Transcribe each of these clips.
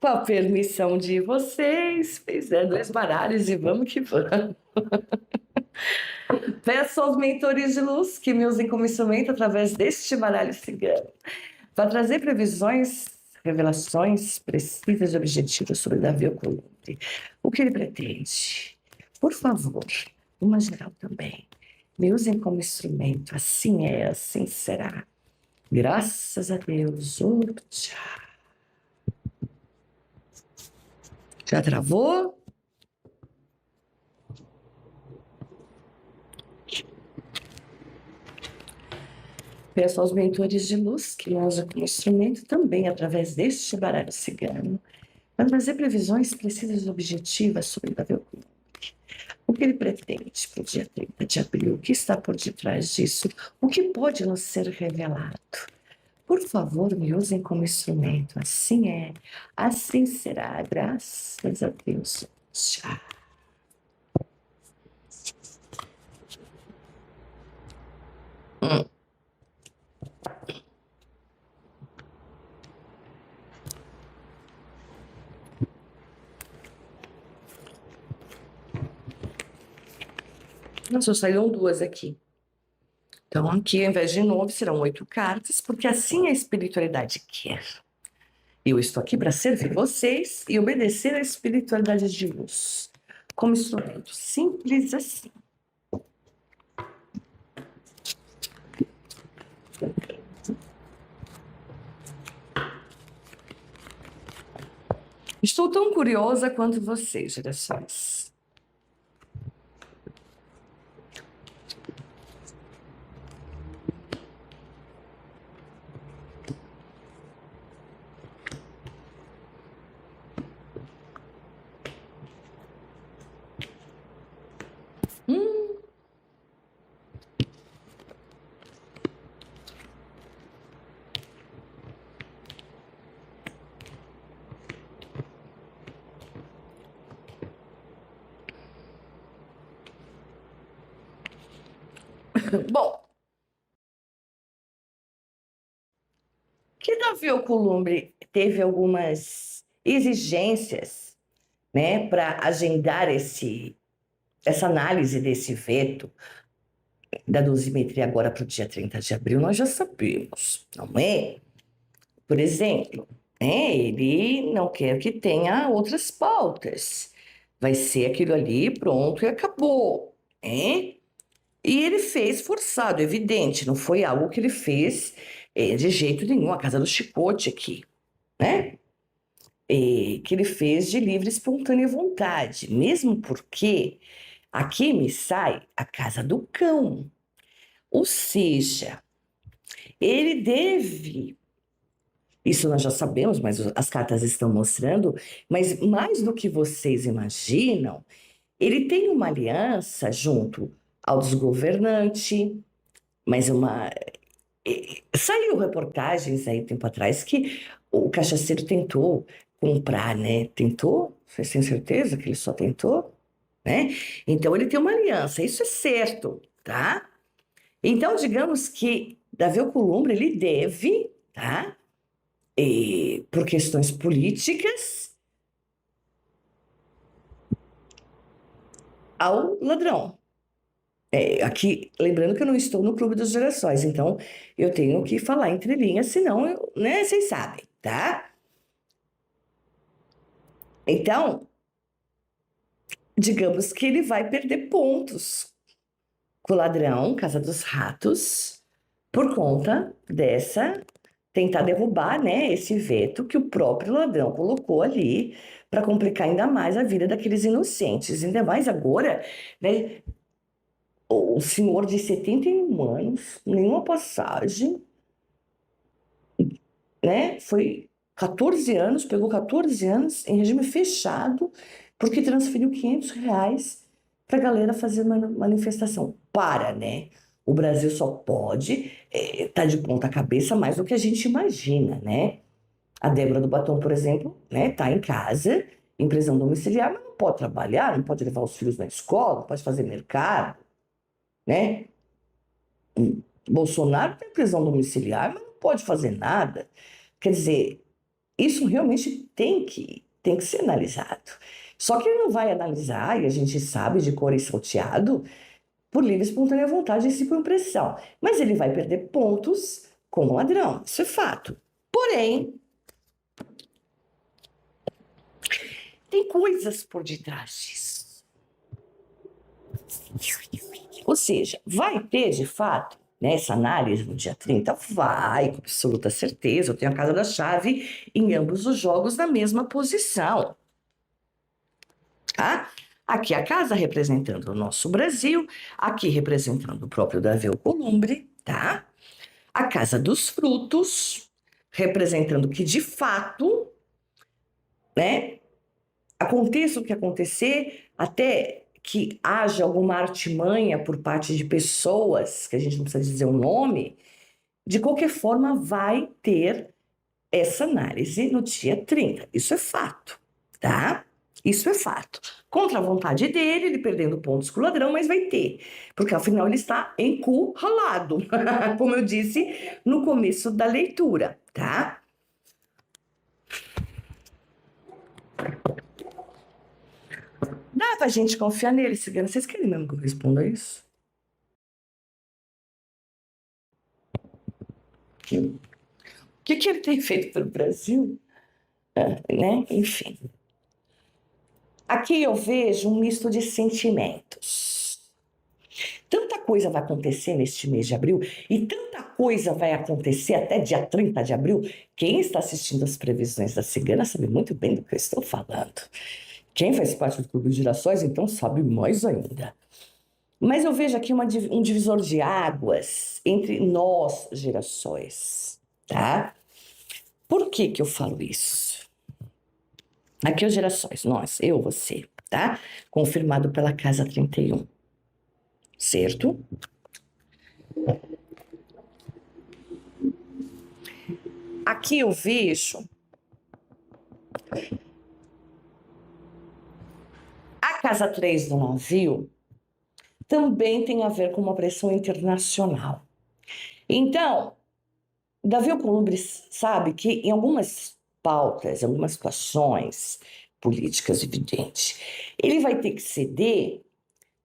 Com a permissão de vocês, fizer 2 baralhos e vamos que vamos. Peço aos mentores de luz que me usem como instrumento através deste baralho cigano para trazer previsões, revelações precisas e objetivas sobre Davi Alcolumbre. O que ele pretende? Por favor, uma geral também. Me usem como instrumento. Assim é, assim será. Graças a Deus. Urtcha. Já travou? Peço aos mentores de luz que me usam como instrumento também através deste baralho cigano para trazer previsões precisas e objetivas sobre Davi Alcolumbre. O que ele pretende para o dia 30 de abril? O que está por detrás disso? O que pode nos ser revelado? Por favor, me usem como instrumento. Assim é, assim será. Graças a Deus. Tchau. Nossa, saíram 2 aqui. Então, aqui, ao invés de 9, serão 8 cartas, porque assim a espiritualidade quer. Eu estou aqui para servir vocês e obedecer à espiritualidade de luz. Como instrumento, simples assim. Estou tão curiosa quanto vocês, gerações. Bom, que Davi Alcolumbre teve algumas exigências, né, para agendar essa análise desse veto da dosimetria agora para o dia 30 de abril, nós já sabemos, não é? Por exemplo, ele não quer que tenha outras pautas. Vai ser aquilo ali, pronto e acabou. É? E ele fez forçado, evidente, não foi algo que ele fez de jeito nenhum, a casa do chicote aqui, né? Que ele fez de livre e espontânea vontade, mesmo porque aqui me sai a casa do cão. Ou seja, ele deve, isso nós já sabemos, mas as cartas estão mostrando, mas mais do que vocês imaginam, ele tem uma aliança junto ao desgovernante, mas saiu reportagens aí tempo atrás que o cachaceiro tentou comprar, né? Tentou? Vocês têm certeza que ele só tentou? Né? Então ele tem uma aliança, isso é certo, tá? Então, digamos que Davi Alcolumbre, ele deve, tá? Por questões políticas, ao ladrão. Aqui, lembrando que eu não estou no Clube das Gerações, então eu tenho que falar entre linhas, senão, né, vocês sabem, tá? Então, digamos que ele vai perder pontos com o ladrão, Casa dos Ratos, por conta dessa tentar derrubar, né, esse veto que o próprio ladrão colocou ali para complicar ainda mais a vida daqueles inocentes, ainda mais agora, né, o senhor de 71 anos, nenhuma passagem, né, foi 14 anos, pegou 14 anos em regime fechado, porque transferiu R$ 500 para a galera fazer uma manifestação. Né? O Brasil só pode tá de ponta cabeça mais do que a gente imagina, né? A Débora do Batom, por exemplo, né, tá em casa, em prisão domiciliar, mas não pode trabalhar, não pode levar os filhos na escola, não pode fazer mercado, né? Bolsonaro tem prisão domiciliar, mas não pode fazer nada. Quer dizer, Isso realmente tem que ser analisado. Só que ele não vai analisar, e a gente sabe de cor e salteado, por livre e espontânea vontade e se por impressão. Mas ele vai perder pontos como ladrão, isso é fato. Porém, tem coisas por detrás disso. Ou seja, vai ter de fato, né, essa análise no dia 30? Vai, com absoluta certeza. Eu tenho a casa da chave em ambos os jogos na mesma posição. Tá? Aqui a casa representando o nosso Brasil, aqui representando o próprio Davi Alcolumbre, tá? A casa dos frutos, representando que de fato, né, aconteça o que acontecer, até que haja alguma artimanha por parte de pessoas, que a gente não precisa dizer o nome, de qualquer forma vai ter essa análise no dia 30. Isso é fato, tá? Isso é fato. Contra a vontade dele, ele perdendo pontos com o ladrão, mas vai ter. Porque afinal ele está encurralado, como eu disse no começo da leitura, tá? Dá pra gente confiar nele, Cigana? Vocês querem mesmo que eu responda isso? O que ele tem feito para o Brasil? Né? Enfim. Aqui eu vejo um misto de sentimentos. Tanta coisa vai acontecer neste mês de abril e tanta coisa vai acontecer até dia 30 de abril. Quem está assistindo as previsões da Cigana sabe muito bem do que eu estou falando. Quem faz parte do Clube de Girassóis, então, sabe mais ainda. Mas eu vejo aqui um divisor de águas entre nós, girassóis, tá? Por que que eu falo isso? Aqui os girassóis, nós, eu, você, tá? Confirmado pela Casa 31, certo? Aqui eu vejo a Casa 3 do navio também tem a ver com uma pressão internacional. Então, Davi Alcolumbre sabe que em algumas pautas, em algumas situações políticas evidentes, ele vai ter que ceder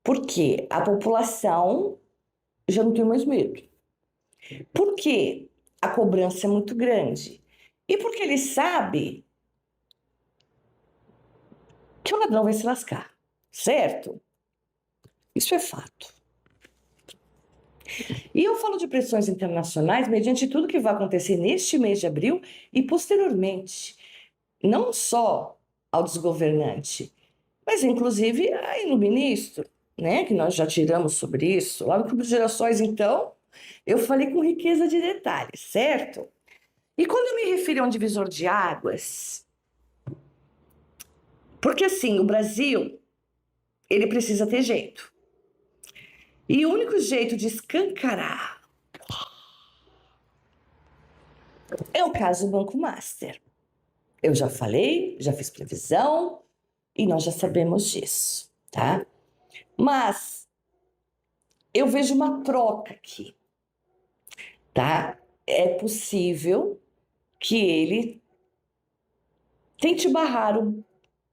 porque a população já não tem mais medo. Porque a cobrança é muito grande. E porque ele sabe que o ladrão vai se lascar, certo? Isso é fato. E eu falo de pressões internacionais mediante tudo que vai acontecer neste mês de abril e posteriormente, não só ao desgovernante, mas inclusive aí no ministro, né, que nós já tiramos sobre isso. Lá no Clube de Gerações, então, eu falei com riqueza de detalhes, certo? E quando eu me refiro a um divisor de águas, porque assim, o Brasil, ele precisa ter jeito. E o único jeito de escancarar é o caso do Banco Master. Eu já falei, já fiz previsão e nós já sabemos disso, tá? Mas eu vejo uma troca aqui, tá? É possível que ele tente barrar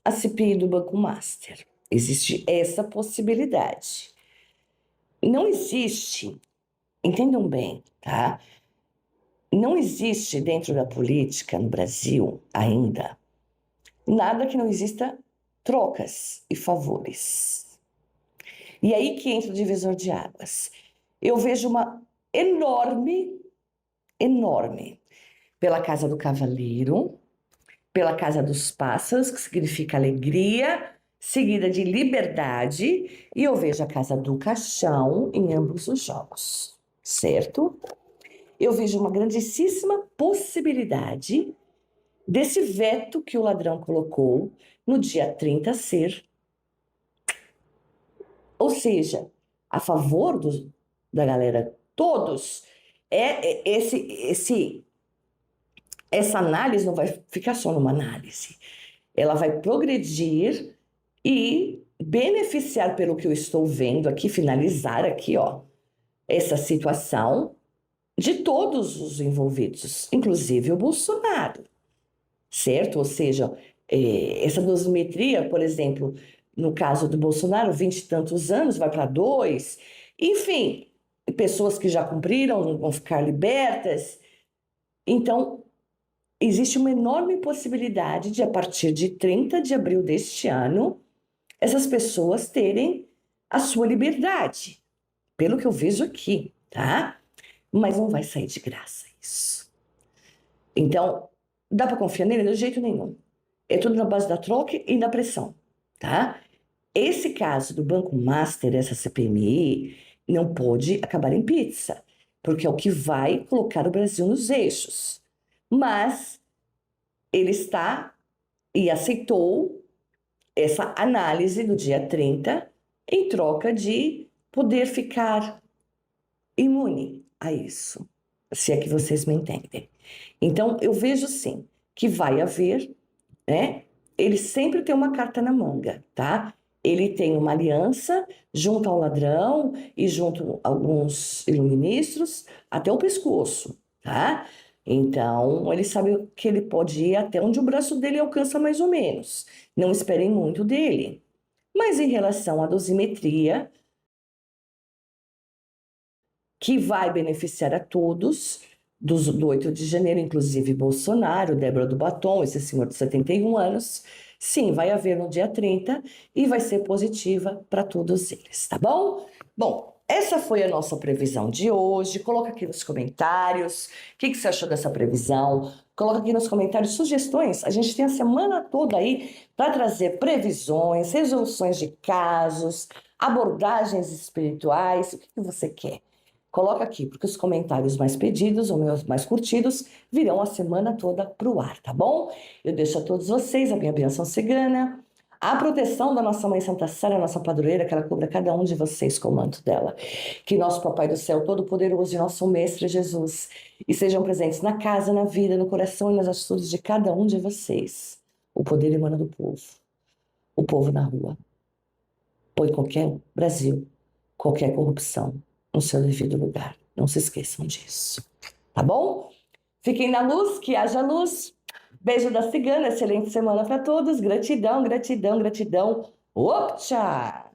a CPI do Banco Master. Existe essa possibilidade. Não existe, entendam bem, tá? Não existe dentro da política no Brasil ainda nada que não exista trocas e favores. E aí que entra o divisor de águas. Eu vejo uma enorme, pela Casa do Cavaleiro, pela Casa dos Pássaros, que significa alegria, seguida de liberdade, e eu vejo a Casa do Caixão em ambos os jogos, certo? Eu vejo uma grandíssima possibilidade desse veto que o ladrão colocou no dia 30 ser, ou seja, a favor da galera, todos, essa análise não vai ficar só numa análise, ela vai progredir e beneficiar, pelo que eu estou vendo aqui, finalizar aqui, ó, essa situação de todos os envolvidos, inclusive o Bolsonaro, certo? Ou seja, essa dosimetria, por exemplo, no caso do Bolsonaro, 20 e tantos anos, vai para 2, enfim, pessoas que já cumpriram vão ficar libertas. Então, existe uma enorme possibilidade de, a partir de 30 de abril deste ano, essas pessoas terem a sua liberdade, pelo que eu vejo aqui, tá? Mas não vai sair de graça isso. Então, dá para confiar nele? De jeito nenhum. É tudo na base da troca e da pressão, tá? Esse caso do Banco Master, essa CPMI, não pode acabar em pizza, porque é o que vai colocar o Brasil nos eixos. Mas ele está e aceitou essa análise do dia 30 em troca de poder ficar imune a isso, se é que vocês me entendem. Então, eu vejo sim que vai haver, né? Ele sempre tem uma carta na manga, tá? Ele tem uma aliança junto ao ladrão e junto a alguns ministros até o pescoço, tá? Então, ele sabe que ele pode ir até onde o braço dele alcança mais ou menos. Não esperem muito dele. Mas em relação à dosimetria, que vai beneficiar a todos, do 8 de janeiro, inclusive Bolsonaro, Débora do Batom, esse senhor de 71 anos, sim, vai haver no dia 30 e vai ser positiva para todos eles, tá bom? Bom, essa foi a nossa previsão de hoje. Coloca aqui nos comentários o que você achou dessa previsão. Coloca aqui nos comentários sugestões. A gente tem a semana toda aí para trazer previsões, resoluções de casos, abordagens espirituais. O que você quer? Coloca aqui, porque os comentários mais pedidos ou meus mais curtidos virão a semana toda para o ar, tá bom? Eu deixo a todos vocês a minha bênção cigana, a proteção da nossa Mãe Santa Sara, nossa padroeira, que ela cubra cada um de vocês com o manto dela. Que nosso Papai do Céu Todo-Poderoso e nosso Mestre Jesus estejam presentes na casa, na vida, no coração e nas atitudes de cada um de vocês. O poder emana do povo, o povo na rua. Põe qualquer Brasil, qualquer corrupção no seu devido lugar. Não se esqueçam disso. Tá bom? Fiquem na luz, que haja luz. Beijo da cigana, excelente semana para todos. Gratidão, gratidão, gratidão. Opcha!